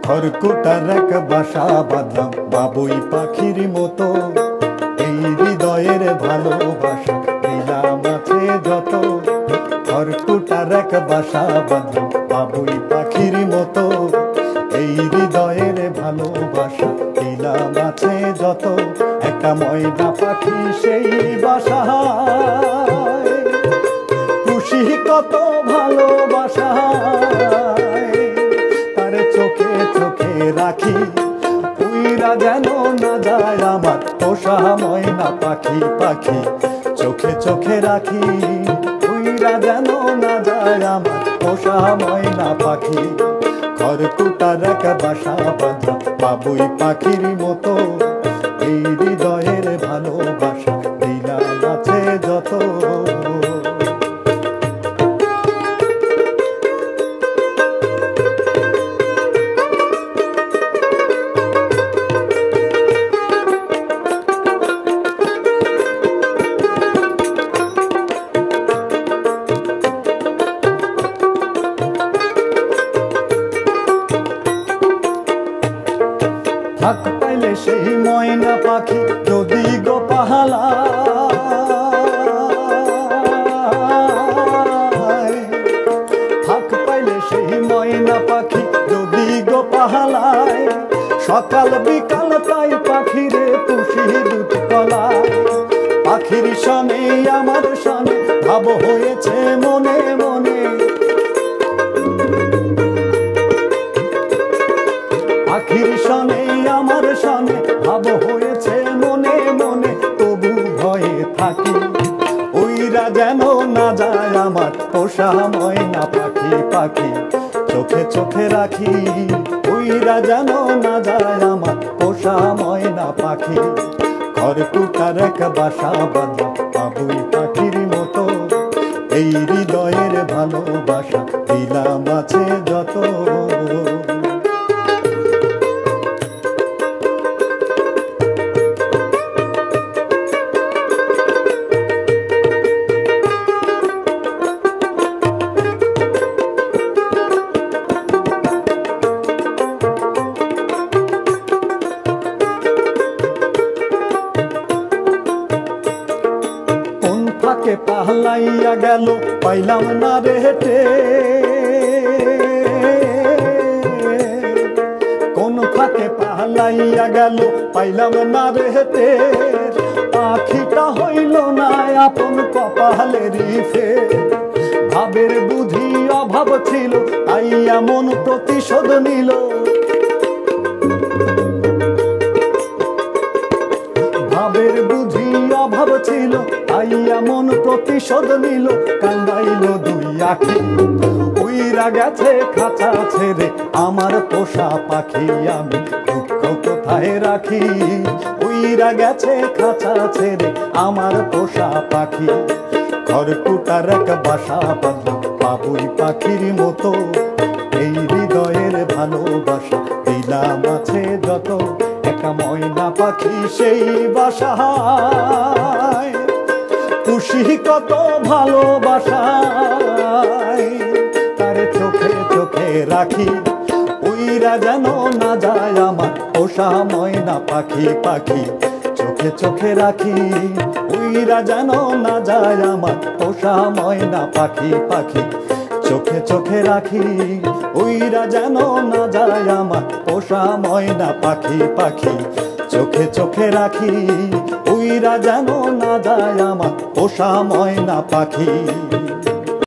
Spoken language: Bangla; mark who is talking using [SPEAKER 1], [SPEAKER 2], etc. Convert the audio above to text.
[SPEAKER 1] খড়কুটার এক বাসা বাঁধলাম বাবুই পাখির মতো, এই হৃদয়ের ভালোবাসা দিলাম আছে যত। খড়কুটার এক বাসা বাঁধলাম বাবুই পাখির মতো, এই হৃদয়ের ভালোবাসা দিলাম আছে যত। একটা ময়না পাখি সেই বাসায়, খুশি কত ভালোবাসা, তারে চোখে চোখে রাখি, উইরা যেন না যায় আমার পোষা ময়না পাখি। পাখি চোখে চোখে রাখি, উইরা যেন না যায় আমার পোষা ময়না পাখি। খড়কুটার এক বাসা বাঁধা বাবুই পাখির মতো, এই হৃদয়ের ভালোবাসা দিলাম আছে যত। থাক পাইলে সেই ময়না পাখি যদি গো পাহালায়, থাক পাইলে সেই ময়না পাখি যদি গো পাহালায়। সকাল বিকাল তাই পাখিরে পুষি দুধ কলায়, পাখির সনে আমার সনে ভাব হয়েছে মনে মনে। পাখির সনে আমার সনে ভাব হয়েছে মনে মনে, তবু ভয়ে থাকি, উইরা যেন না যায় আমার পোষা ময়না পাখি। পাখি চোখে চোখে রাখি, উইরা যেন না যায় আমার পোষা ময়না পাখি। খড়কুটার এক বাসা বাঁধা বাবুই পাখির মতো, এই হৃদয়ের ভালোবাসা দিলাম আছে যত। ফাঁকে পাহলাইয়া গেল পাইলাম না রে হেঁটে, কোন ফাঁকে পাহলাইয়া গেল পাইলাম না রে হেঁটে। পাখিটা হইল না আপন কপালেরই ফের, ভাবের বুঝি অভাব ছিল তাই এমন প্রতিশোধ নিল। ভাবের বুঝি অভাব ছিল তাই এমন প্রতিশোধ নিল। কান্দাইল দুই আখি, উইরা গেছে খাঁচা ছেড়ে আমার পোষা পাখি। আমি দুঃখ কোথায় রাখি, উইরা গেছে খাঁচা ছেড়ে আমার পোষা পাখি। খড়কুটার এক বাসা বাঁধা বাবুই পাখির মতো, এই হৃদয়ের ভালোবাসা দিলাম আছে যত। একটা ময়না পাখি সেই বাসায়, খুশি কত ভালোবাসা, তারে চোখে চোখে রাখি, উইরা যেন না যায় আমার পোষা ময়না পাখি। পাখি চোখে চোখে রাখি, উইরা যেন না যায় আমার পোষা ময়না পাখি। পাখি চোখে চোখে রাখি, উইরা যেন না যায় আমার পোষা ময়না পাখি। পাখি চোখে চোখে রাখি, উইরা যেন না যায় আমার পোষা ময়না পাখি।